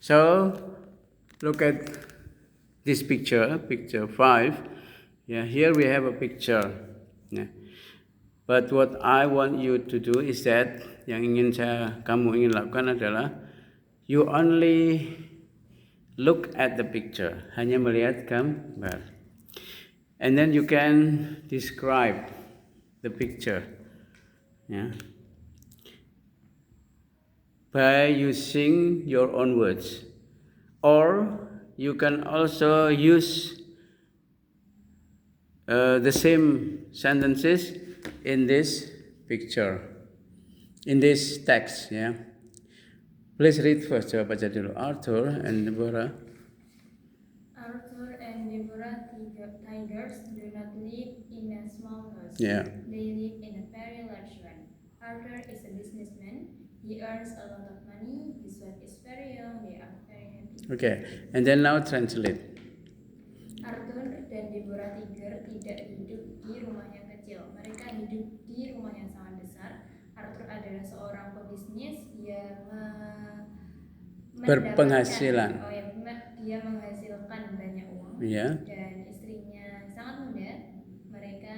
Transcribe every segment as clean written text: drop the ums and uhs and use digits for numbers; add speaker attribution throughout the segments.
Speaker 1: So look at this picture, picture 5. Yeah, here we have a picture. Yeah. But what I want you to do is that yang kamu ingin lakukan adalah you only look at the picture, hanya melihat gambar. And then you can describe the picture. Yeah. By using your own words, or you can also use the same sentences in this picture, in this text. Yeah, please read first. Coba baca dulu. Arthur and Deborah.
Speaker 2: Arthur and Deborah Tigers do not live in a small house.
Speaker 1: Yeah.
Speaker 2: They live in a very large one. Arthur is a businessman. He earns a lot of money. His wife is very young. They are very happy.
Speaker 1: Okay, and then now translate.
Speaker 2: Arthur dan Deborah Tiger tidak hidup di rumah yang kecil. Mereka hidup di rumah yang sangat besar. Arthur adalah seorang pebisnis. Dia
Speaker 1: Berpenghasilan.
Speaker 2: Dia menghasilkan banyak uang.
Speaker 1: Yeah.
Speaker 2: Dan istrinya sangat muda. Mereka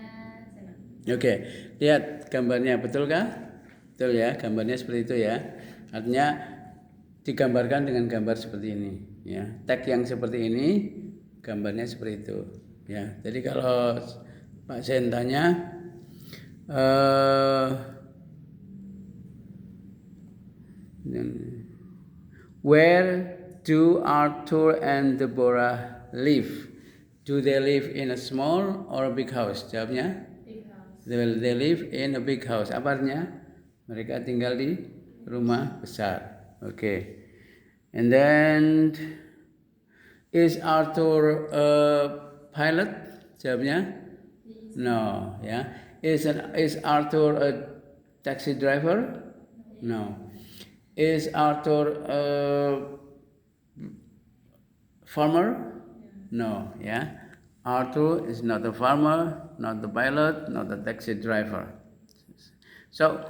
Speaker 2: senang.
Speaker 1: Oke, lihat gambarnya, betul kah? Betul ya, gambarnya seperti itu ya. Artinya digambarkan dengan gambar seperti ini. Ya, tag yang seperti ini, gambarnya seperti itu. Ya, jadi kalau Pak Sen tanya, where do Arthur and Deborah live? Do they live in a small or a big house? Jawabnya?
Speaker 2: Big house.
Speaker 1: They live in a big house. Apa artinya? Mereka tinggal di rumah besar. Okay. And then, is Arthur a pilot? Jawabnya? No. Yeah. Is Arthur a taxi driver? No. Is Arthur a farmer? No, yeah. Arthur is not a farmer, not the pilot, not the taxi driver. So,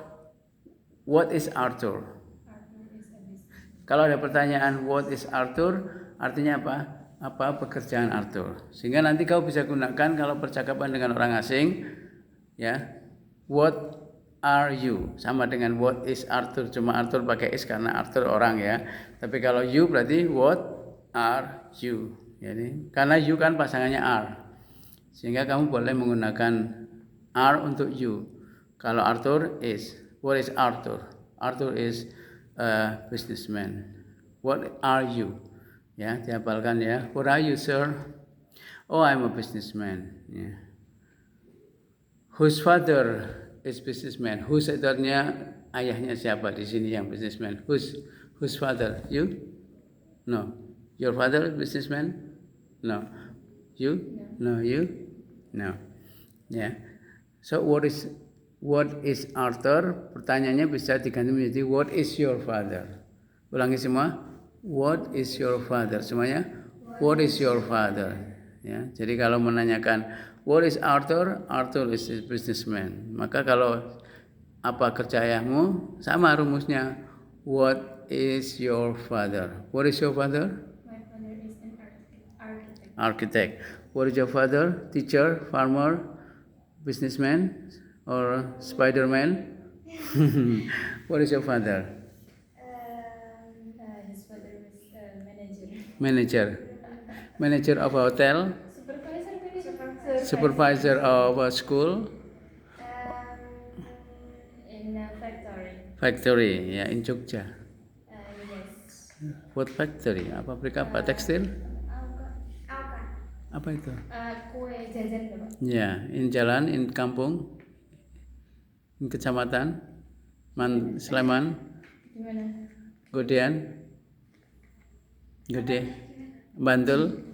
Speaker 1: what is Arthur?
Speaker 2: Arthur is a business.
Speaker 1: Kalau ada pertanyaan what is Arthur, artinya apa? Apa pekerjaan Arthur? Sehingga nanti kau bisa gunakan kalau percakapan dengan orang asing, ya. What are you? Sama dengan what is Arthur, cuma Arthur pakai is karena Arthur orang ya. Tapi kalau you berarti what are you? Jadi karena you kan pasangannya are, sehingga kamu boleh menggunakan are untuk you. Kalau Arthur is, what is Arthur? Arthur is a businessman. What are you? Ya, dihafalkan ya. What are you, sir? Oh, I'm a businessman. Yeah. Whose father is businessman? Whose artinya ayahnya siapa di sini yang businessman? Whose father? You? No. Your father is businessman? No. You? No. You? No. Yeah. So what is Arthur? Pertanyaannya bisa diganti menjadi what is your father? Ulangi semua. What is your father? Semuanya. What is your father? Ya. Jadi kalau menanyakan what is Arthur? Arthur is a businessman. Maka kalau apa kerja ayahmu? Sama rumusnya. What is your father? What is your father?
Speaker 2: My father is an architect.
Speaker 1: Architect. What is your father? Teacher, farmer, businessman, or Spider-Man? What is your father?
Speaker 2: His father is a manager.
Speaker 1: Manager of a hotel? Supervisor of a school?
Speaker 2: In a factory.
Speaker 1: Factory, ya, in Jogja.
Speaker 2: Yes.
Speaker 1: What factory? Apa pabrik apa? Tekstil? Apa itu?
Speaker 2: Kue jajan Bapak.
Speaker 1: Ya, in jalan, in kampung, in kecamatan, Sleman,
Speaker 2: Gimana?
Speaker 1: Godean, Gede, Bantul.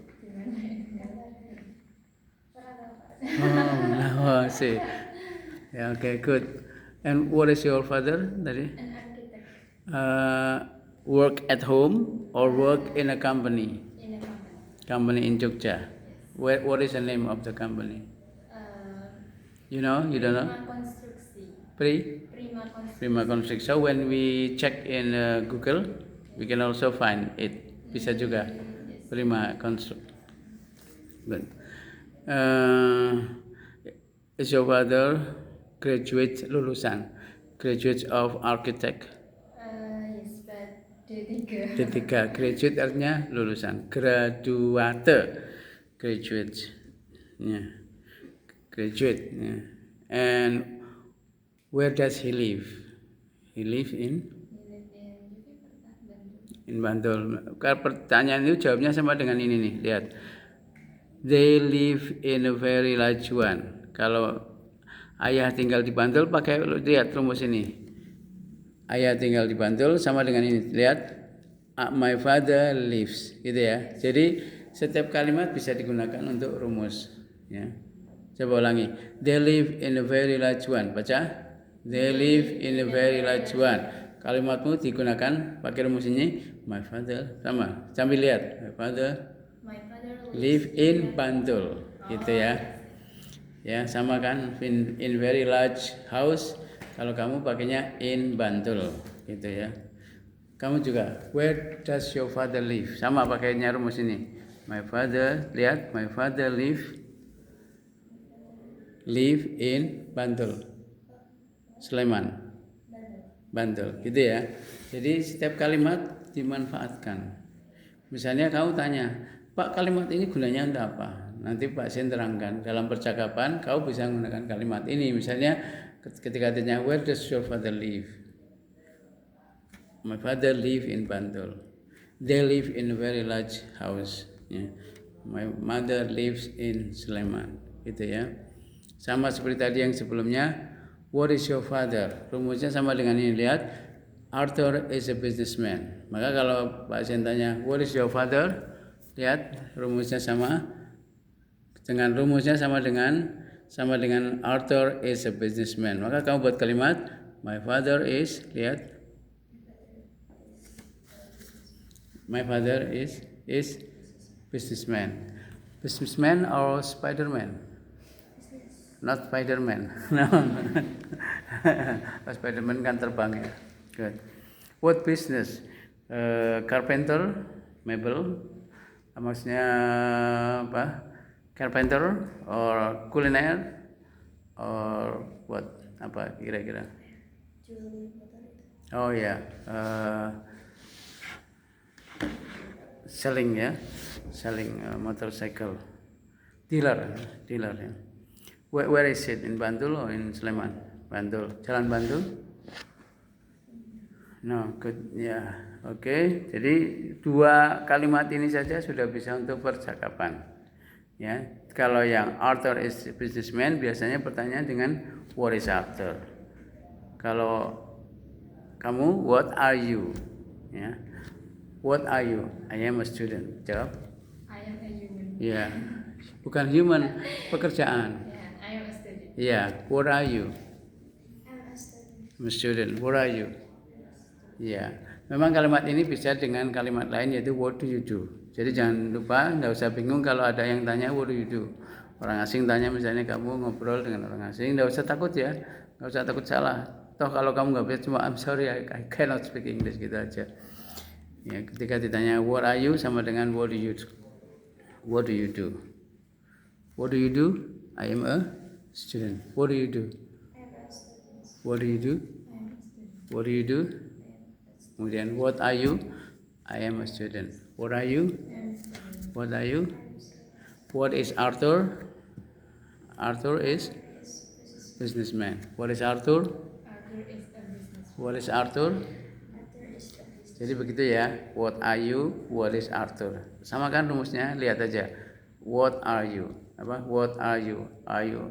Speaker 1: Oh, see. Yeah, okay, good. And what is your father? Tadi?
Speaker 2: An architect.
Speaker 1: Work at home or work in a company?
Speaker 2: In a company.
Speaker 1: Company in Jogja. What is the name of the company? You know? You don't know?
Speaker 2: Konstruksi.
Speaker 1: Prima Construction. So when we check in Google, We can also find it. Bisa juga. Prima construct. Good. Is your father graduate lulusan? Graduate of architect.
Speaker 2: Yes, but D3.
Speaker 1: D3. Graduate artinya lulusan. Graduate. Graduate. Yeah. Graduate. Yeah. And where does he live? He live in Bantul. Kalau pertanyaan itu jawabnya sama dengan ini nih, lihat. They live in a very large one. Kalau ayah tinggal di Bantul, pakai lihat rumus ini. Ayah tinggal di Bantul sama dengan ini, lihat. My father lives, gitu ya. Jadi setiap kalimat bisa digunakan untuk rumus, ya. Coba ulangi. They live in a very large one. Baca. They live in a very large one. Kalimatmu digunakan pakai rumus ini. My father sama. Sambil lihat. My father live in Bantul, gitu ya. Ya, sama kan in very large house. Kalau kamu pakainya in Bantul, gitu ya. Kamu juga. Where does your father live? Sama pakainya rumus ini. My father, lihat. My father live in Bantul. Sleman. Bantul, gitu ya. Jadi setiap kalimat dimanfaatkan. Misalnya kamu tanya, Pak, kalimat ini gunanya untuk apa? Nanti Pak Sen terangkan. Dalam percakapan kau bisa menggunakan kalimat ini. Misalnya ketika tanya, where does your father live? My father live in Bantul. They live in a very large house. Ya. My mother lives in Sleman, gitu ya. Sama seperti tadi yang sebelumnya. What is your father? Rumusnya sama dengan ini, lihat. Arthur is a businessman. Maka kalau Pak Sen tanya, what is your father? Lihat, rumusnya sama dengan Arthur is a businessman. Maka kamu buat kalimat my father is, lihat. My father is businessman. Businessman or Spiderman? Not Spiderman. No. Spiderman kan terbang ya. Good. What business? Carpenter, mebel. Maksudnya apa? Carpenter or kuliner or what? Apa kira-kira? Oh ya. Selling motorcycle. Dealer ya. Where is it? In Bantul or in Sleman? Bantul. Jalan Bantul? No, good. Ya, oke. Jadi dua kalimat ini saja sudah bisa untuk percakapan. Ya, kalau yang Arthur is a businessman, biasanya pertanyaan dengan what is Arthur. Kalau kamu, what are you? Ya, what are you? I am a student. Jawab.
Speaker 2: I am a human.
Speaker 1: Ya, bukan human, pekerjaan.
Speaker 2: I am a student.
Speaker 1: Yeah, what are you?
Speaker 2: I'm a student.
Speaker 1: I'm a student. What are you? Ya, memang kalimat ini bisa dengan kalimat lain yaitu what do you do. Jadi jangan lupa, nggak usah bingung kalau ada yang tanya what do you do. Orang asing tanya misalnya kamu ngobrol dengan orang asing, nggak usah takut ya, nggak usah takut salah. Toh kalau kamu nggak bisa cuma I'm sorry I cannot speak English gitu aja. Ya, ketika ditanya what are you sama dengan what do you do. What do you do? What do you do? I am a student. What do you do?
Speaker 2: I am a student.
Speaker 1: What do you do?
Speaker 2: I am a student.
Speaker 1: What do you do? Kemudian what are you? I am a student. What are you? What are you? What is Arthur? Arthur is businessman. What is Arthur?
Speaker 2: Arthur is a businessman.
Speaker 1: What is Arthur?
Speaker 2: Arthur is a businessman.
Speaker 1: Jadi begitu ya. What are you? What is Arthur? Sama kan rumusnya? Lihat aja. What are you? Apa? What are you? Are you?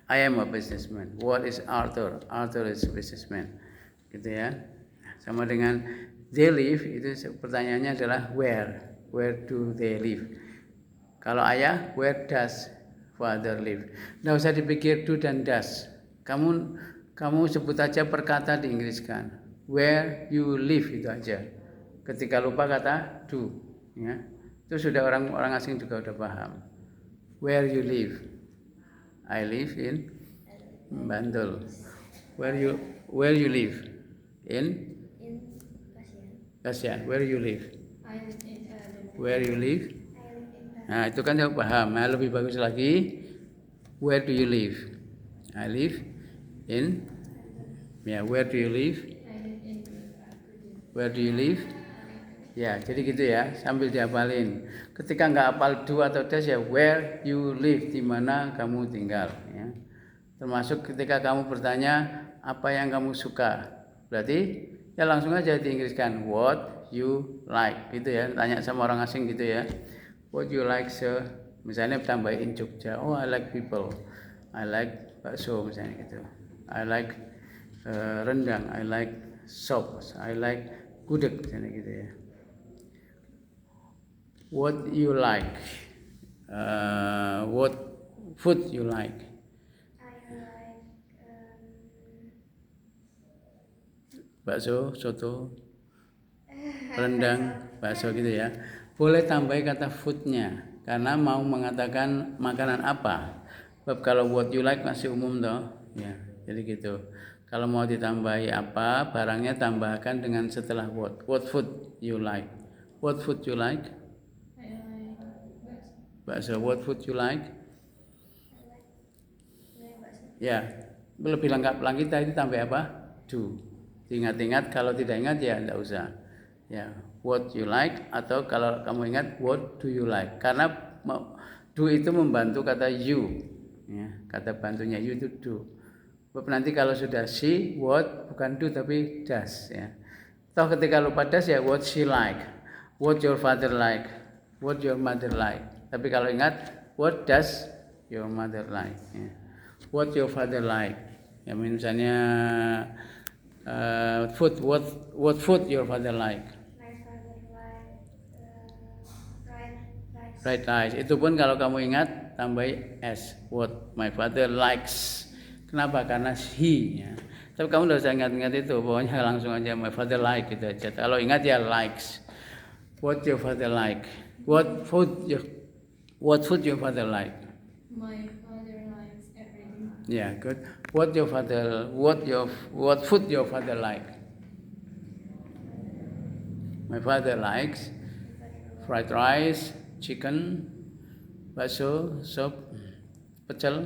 Speaker 1: I am a businessman. What is Arthur? Arthur is a businessman. Gitu ya. Sama dengan they live, itu pertanyaannya adalah where. Where do they live? Kalau ayah, where does father live? Nggak usah dipikir do dan does. Kamu sebut aja perkata diinggriskan. Where you live itu aja. Ketika lupa kata do, ya. Itu sudah orang asing juga udah paham. Where you live? I live in Bantul. Where you live? In Kasihan. Where you live?
Speaker 2: I live in
Speaker 1: Where you live?
Speaker 2: I live in
Speaker 1: Nah, itu kan saya paham. Nah, lebih bagus lagi. Where do you live? I live in. Ya, where do you live?
Speaker 2: I live in Aberdeen.
Speaker 1: Where do you live? Ya, jadi gitu ya, sambil dihafalin. Ketika nggak hafal do atau das ya, where you live, di mana kamu tinggal. Ya. Termasuk ketika kamu bertanya apa yang kamu suka, berarti ya langsung aja diinggriskan what you like, gitu ya. Tanya sama orang asing gitu ya, what you like sir. Misalnya tambahin Jogja, oh I like people, I like bakso misalnya gitu, I like rendang, I like sop, I like gudeg misalnya gitu ya. What you like, what food you like.
Speaker 2: I like
Speaker 1: Bakso, soto, rendang, bakso gitu ya. Boleh tambahin kata foodnya karena mau mengatakan makanan apa. Sebab kalau what you like masih umum toh, ya. Jadi gitu. Kalau mau ditambahi apa, barangnya tambahkan dengan setelah what. What food you like? What food you like?
Speaker 2: I like
Speaker 1: Bakso. What food you like?
Speaker 2: bakso.
Speaker 1: Ya, lebih lengkap lagi tadi tambah apa? Do. Ingat-ingat, kalau tidak ingat ya tidak usah. Ya, what you like atau kalau kamu ingat what do you like? Karena do itu membantu kata you. Ya, kata bantunya you itu do. Nanti kalau sudah she, what bukan do tapi does ya. Toh ketika lupa does ya what she like, what your father like, what your mother like. Tapi kalau ingat what does your mother like ya. What your father like. Ya misalnya food, what food your father like?
Speaker 2: My father like fried rice.
Speaker 1: Fried rice. Itu pun kalau kamu ingat tambahi s. What my father likes. Kenapa? Karena he. Ya. Tapi kamu udah usah ingat-ingat itu. Pokoknya langsung aja my father like gitu aja. Kalau ingat ya likes. What your father like? What food your father like?
Speaker 2: My father likes everything.
Speaker 1: Yeah, good. What food your father like? My father likes fried rice, chicken, bakso, sop, pecel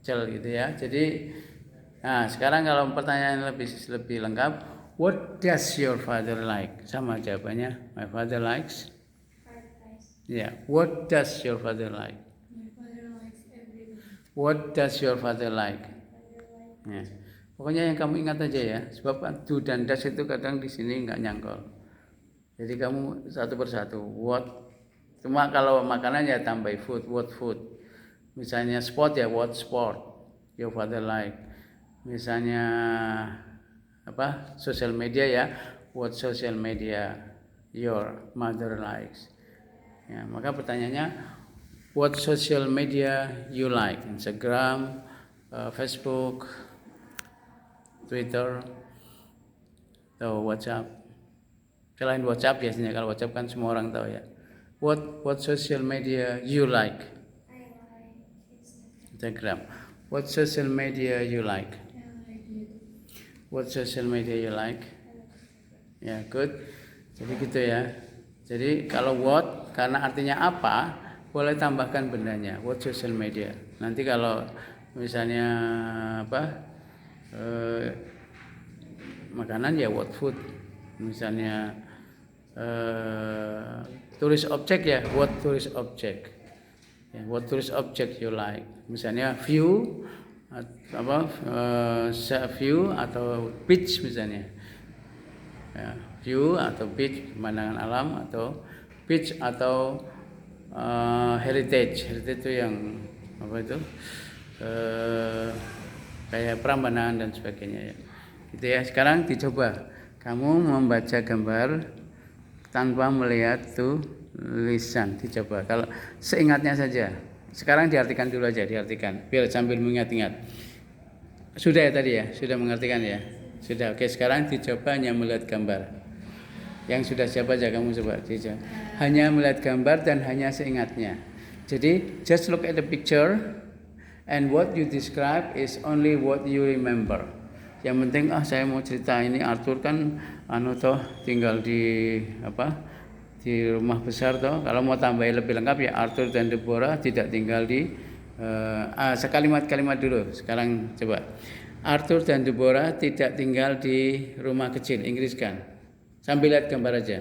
Speaker 1: gitu ya. Jadi, nah sekarang kalau pertanyaan lebih lengkap, what does your father like? Sama jawabannya, my father likes.
Speaker 2: Fried rice.
Speaker 1: Ya, what does your father like?
Speaker 2: My father likes everything.
Speaker 1: What does your father like? Ya. Pokoknya yang kamu ingat aja ya, sebab do dan does itu kadang di sini nggak nyangkol. Jadi kamu satu persatu. What? Cuma kalau makanan ya tambah food. What food? Misalnya sport ya what sport your father like. Misalnya apa? Social media ya what social media your mother likes. Ya, maka pertanyaannya what social media you like? Instagram, Facebook, Twitter, atau WhatsApp. Selain WhatsApp biasanya, kalau WhatsApp kan semua orang tahu ya. What social media you like?
Speaker 2: I like
Speaker 1: Instagram. What social media you like?
Speaker 2: I like YouTube.
Speaker 1: What social media you like? Ya, good. Jadi gitu ya. Jadi kalau what karena artinya apa, boleh tambahkan bendanya. What social media. Nanti kalau misalnya apa? Makanan ya what food. Misalnya tulis objek ya what tulis objek. Ya, what tulis objek you like. Misalnya view view atau beach misalnya. Ya, view atau beach pemandangan alam atau beach atau heritage itu yang apa itu kayak Prambanan dan sebagainya ya. Gitu ya. Sekarang dicoba kamu membaca gambar tanpa melihat tulisan. Dicoba kalau seingatnya saja. Sekarang diartikan dulu aja, diartikan biar sambil mengingat-ingat. Sudah ya tadi ya, sudah mengartikan ya. Sudah. Oke, sekarang dicoba hanya melihat gambar. Yang sudah siapa aja kamu coba dicoba. Hanya melihat gambar dan hanya seingatnya. Jadi just look at the picture and what you describe is only what you remember. Yang penting saya mau cerita ini Arthur kan tinggal di di rumah besar toh. Kalau mau tambahin lebih lengkap ya Arthur dan Deborah tidak tinggal di sekalimat-kalimat dulu. Sekarang coba. Arthur dan Deborah tidak tinggal di rumah kecil, Inggriskan. Sambil lihat gambar aja.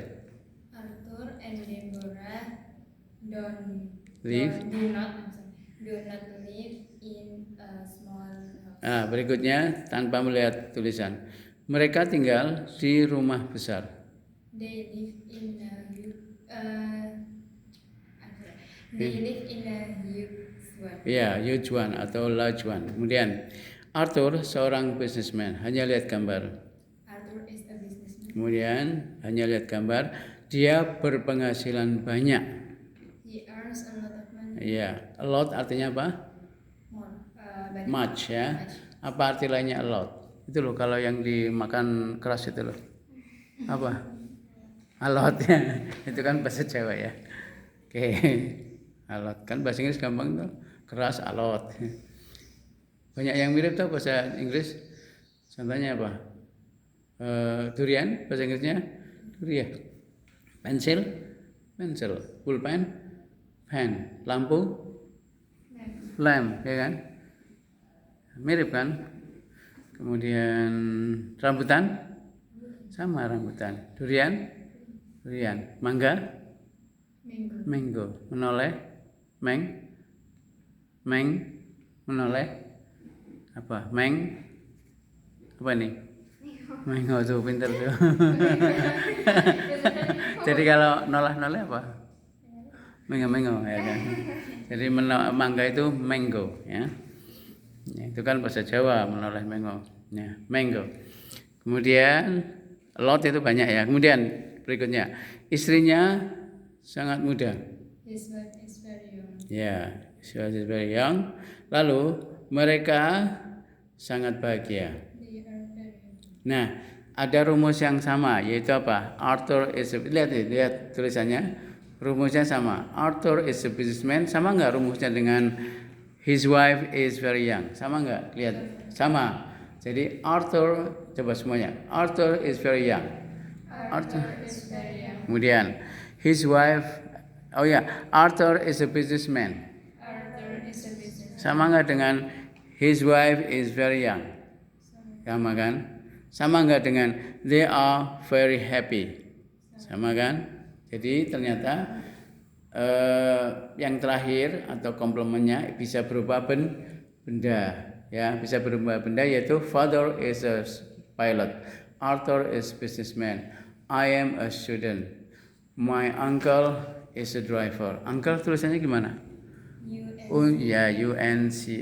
Speaker 2: Arthur and Deborah don't
Speaker 1: Live.
Speaker 2: do not live in a small house.
Speaker 1: Berikutnya tanpa melihat tulisan. Mereka tinggal di rumah besar.
Speaker 2: They live in a huge one.
Speaker 1: Ya, huge one atau large one. Kemudian Arthur seorang businessman. Hanya lihat gambar.
Speaker 2: Arthur is a businessman.
Speaker 1: Kemudian hanya lihat gambar. Dia berpenghasilan banyak.
Speaker 2: He earns a lot of money.
Speaker 1: Ya, a lot artinya apa?
Speaker 2: More. Banyak.
Speaker 1: Much ya. Apa arti lainnya a lot? Itu loh kalau yang dimakan keras itu loh. Apa? A lot ya. Itu kan bahasa Jawa ya. Oke. A lot kan bahasa Inggris gampang tuh. Keras a lot. Banyak yang mirip tuh bahasa Inggris. Contohnya apa? Durian bahasa Inggrisnya durian. Pensil, pulpen, pen, lampu, lamp, ya kan? Mirip kan? Kemudian rambutan, sama rambutan. Durian, mangga, mango, menoleh, menoleh, apa? Apa nih? Mango tuh pinter tuh. Jadi kalau noleh apa? Mango ya kan. Jadi mangga itu mango ya. Itu kan bahasa Jawa menoleh mango. Ya, mango. Kemudian lot itu banyak ya. Kemudian berikutnya istrinya sangat muda.
Speaker 2: His wife is very young.
Speaker 1: Ya, she was very young. Lalu mereka sangat bahagia.
Speaker 2: They are very young.
Speaker 1: Nah, ada rumus yang sama yaitu apa? Arthur is lihat tulisannya. Rumusnya sama. Arthur is a businessman. Sama enggak rumusnya dengan his wife is very young? Sama enggak? Lihat. Sama. Jadi Arthur coba semuanya. Arthur is very young.
Speaker 2: Arthur is very young.
Speaker 1: Kemudian his wife Arthur is a businessman.
Speaker 2: Arthur is a businessman.
Speaker 1: Sama enggak dengan his wife is very young? Sama kan? Sama enggak dengan they are very happy? Sama kan? Jadi ternyata yang terakhir atau komplemennya bisa berupa benda ya, bisa berupa benda yaitu father is a pilot, Arthur is businessman, I am a student, my uncle is a driver. Uncle tulisannya gimana? UNCLE,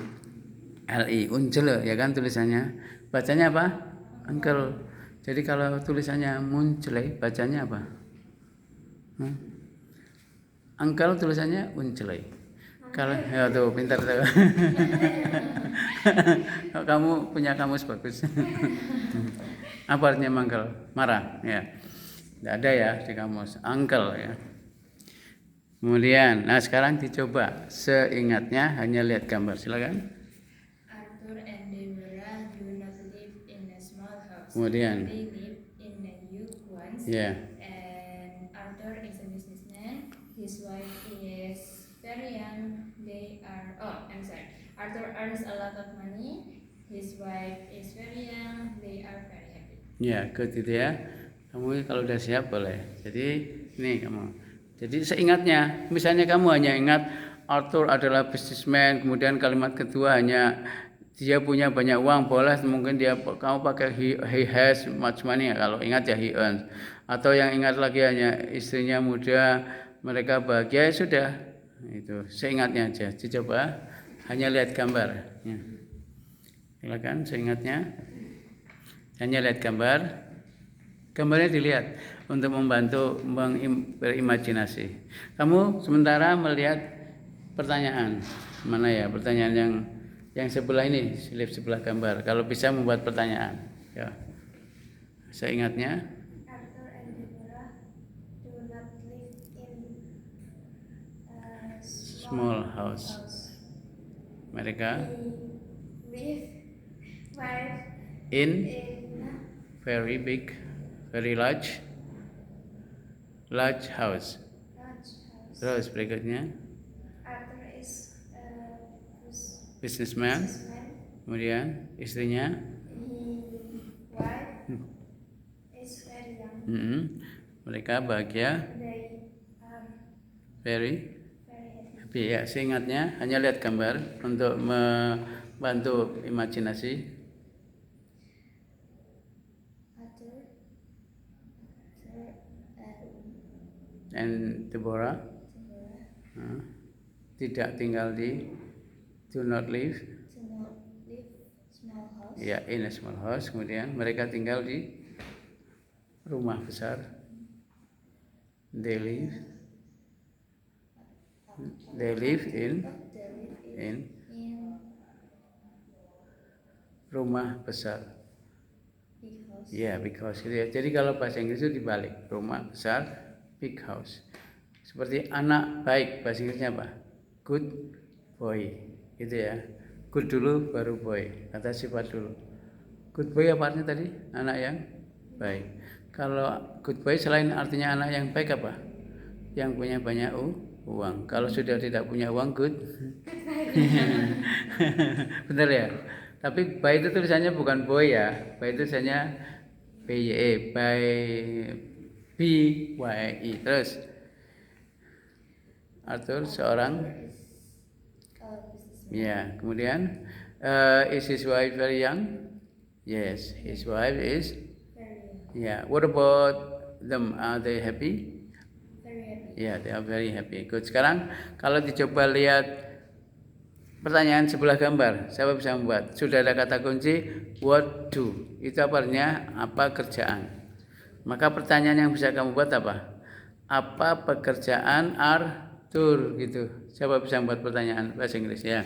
Speaker 1: uncele ya kan tulisannya. Bacanya apa? Uncle. Jadi kalau tulisannya muncele bacanya apa? Uncle tulisannya uncele. Kalau ya tuh pintar tuh. Kamu punya kamus bagus. Apa artinya uncle? Marah ya. Tidak ada ya di kamus. Uncle ya. Kemudian, sekarang dicoba seingatnya hanya lihat gambar. Silakan.
Speaker 2: Arthur and Deborah do not live in a small house.
Speaker 1: Kemudian.
Speaker 2: They live in a huge one.
Speaker 1: Ya.
Speaker 2: And Arthur is a businessman. His wife is very young. Arthur earns a lot of money. His wife is very young. They are very happy.
Speaker 1: Ya, good itu ya. Kamu kalau udah siap boleh. Jadi ini kamu. Jadi seingatnya, misalnya kamu hanya ingat Arthur adalah businessman, kemudian kalimat kedua hanya dia punya banyak uang, boleh mungkin kamu pakai he has much money ya, kalau ingat ya he earns. Atau yang ingat lagi hanya istrinya muda, mereka bahagia, ya sudah. Itu seingatnya aja. Dicoba hanya lihat gambar. Ya. Silakan seingatnya. Hanya lihat gambar. Gambarnya dilihat untuk membantu berimajinasi. Kamu sementara melihat pertanyaan. Mana ya pertanyaan yang sebelah ini, sebelah gambar. Kalau bisa membuat pertanyaan. Ya. Seingatnya.
Speaker 3: Arthur and Deborah do not live in a
Speaker 1: Small house. Mereka
Speaker 3: They live 5
Speaker 1: in
Speaker 3: in
Speaker 1: very big, very large house.
Speaker 3: large house.
Speaker 1: Terus berikutnya
Speaker 3: Arthur is a
Speaker 1: businessman.
Speaker 3: businessman.
Speaker 1: Kemudian istrinya
Speaker 3: His wife is very young.
Speaker 1: mereka bahagia,
Speaker 3: They are
Speaker 1: very
Speaker 3: very happy.
Speaker 1: happy. Ya, seingatnya hanya lihat gambar untuk membantu imajinasi.
Speaker 3: Arthur
Speaker 1: And Deborah tidak tinggal di do not live
Speaker 3: small house.
Speaker 1: ya in a small house. Kemudian mereka tinggal di rumah besar. They live in
Speaker 3: They live
Speaker 1: in
Speaker 3: in
Speaker 1: rumah besar.
Speaker 3: big house.
Speaker 1: Ya, big house gitu ya. Jadi kalau bahasa Inggris itu dibalik, rumah besar, big house. Seperti anak baik, bahasa Inggrisnya apa? Good boy, gitu ya. Good dulu baru boy, kata sifat dulu. Good boy apa artinya tadi? Anak yang baik. Kalau good boy selain artinya anak yang baik apa? Yang punya banyak uang. Kalau sudah tidak punya uang, good. Benar ya? Tapi baik itu tulisannya bukan boy ya. Baik itu tulisannya BYE, BYE. Terus Arthur seorang ya, kemudian is his wife very young? Yes, his wife is yeah. What about them? Are they happy?
Speaker 3: Very happy.
Speaker 1: Yeah, they are very happy. Good. Sekarang kalau dicoba lihat pertanyaan sebelah gambar, siapa bisa membuat? Sudah ada kata kunci what do. Itu apa artinya? Apa kerjaan? Maka pertanyaan yang bisa kamu buat apa? Apa pekerjaan Arthur gitu. Siapa bisa membuat pertanyaan bahasa Inggris ya?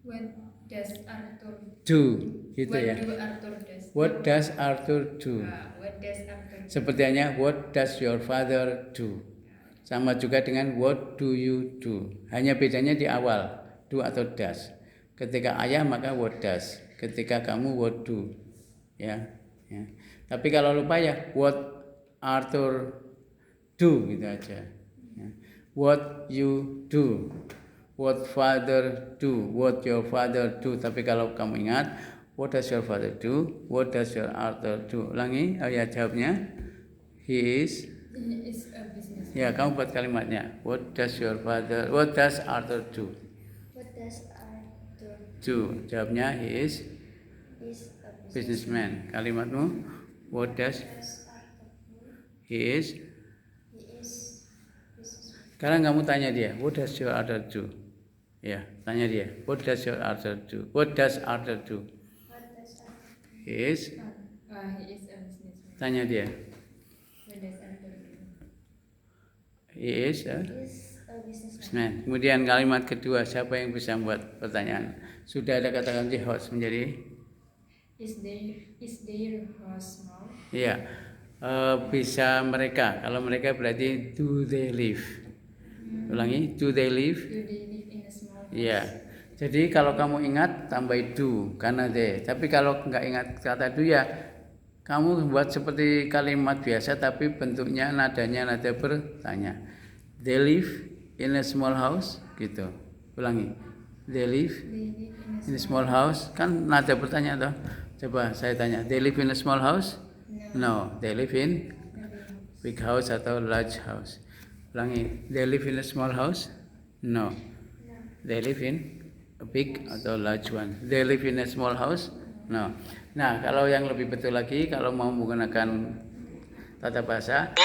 Speaker 2: What does Arthur
Speaker 1: Do gitu
Speaker 2: what
Speaker 1: ya.
Speaker 2: do Arthur does?
Speaker 1: What does Arthur do?
Speaker 2: What does Arthur do?
Speaker 1: Seperti hanya what does your father do? Sama juga dengan what do you do? Hanya bedanya di awal, do atau does. Ketika ayah maka what does. Ketika kamu what do. Ya. Tapi kalau lupa ya what Arthur do gitu aja. Ya. What you do. What father do. What your father do. Tapi kalau kamu ingat what does your father do? What does your Arthur do? Ulangi, ya jawabnya. He is
Speaker 2: a business.
Speaker 1: ya, kamu buat kalimatnya. What does your father? What does Arthur do?
Speaker 3: What does Arthur
Speaker 1: Do. Jawabnya he is
Speaker 3: a
Speaker 1: businessman. Kalimatmu what does
Speaker 3: Arthur do?
Speaker 1: he is?
Speaker 3: He is businessman.
Speaker 1: Sekarang kamu tanya dia, what does your Arthur do? Ya, tanya dia, what does your Arthur do? What does Arthur do?
Speaker 3: What does Arthur do?
Speaker 1: He is.
Speaker 2: He is a businessman.
Speaker 1: Tanya dia,
Speaker 2: What does Arthur do?
Speaker 1: he is a
Speaker 3: He is a businessman.
Speaker 1: businessman. Kemudian kalimat kedua, siapa yang bisa membuat pertanyaan? Sudah ada kata kunci house menjadi
Speaker 2: Is their house small?
Speaker 1: ya. Bisa mereka. Kalau mereka berarti do they live? Ulangi, do they live?
Speaker 2: Do they live in a small house?
Speaker 1: Ya. Jadi kalau kamu ingat tambah do karena they. Tapi kalau nggak ingat kata do ya kamu buat seperti kalimat biasa tapi bentuknya nadanya nada bertanya. They live in a small house gitu. Ulangi. They live
Speaker 2: They live
Speaker 1: in a small house, kan nada bertanya toh. Coba saya tanya, they live in a small house? No, they live in big house atau large house. Ulangi, they live in a small house? No. They live in a big atau large one. They live in a small house? No. Nah, kalau yang lebih betul lagi, kalau mau menggunakan tata bahasa,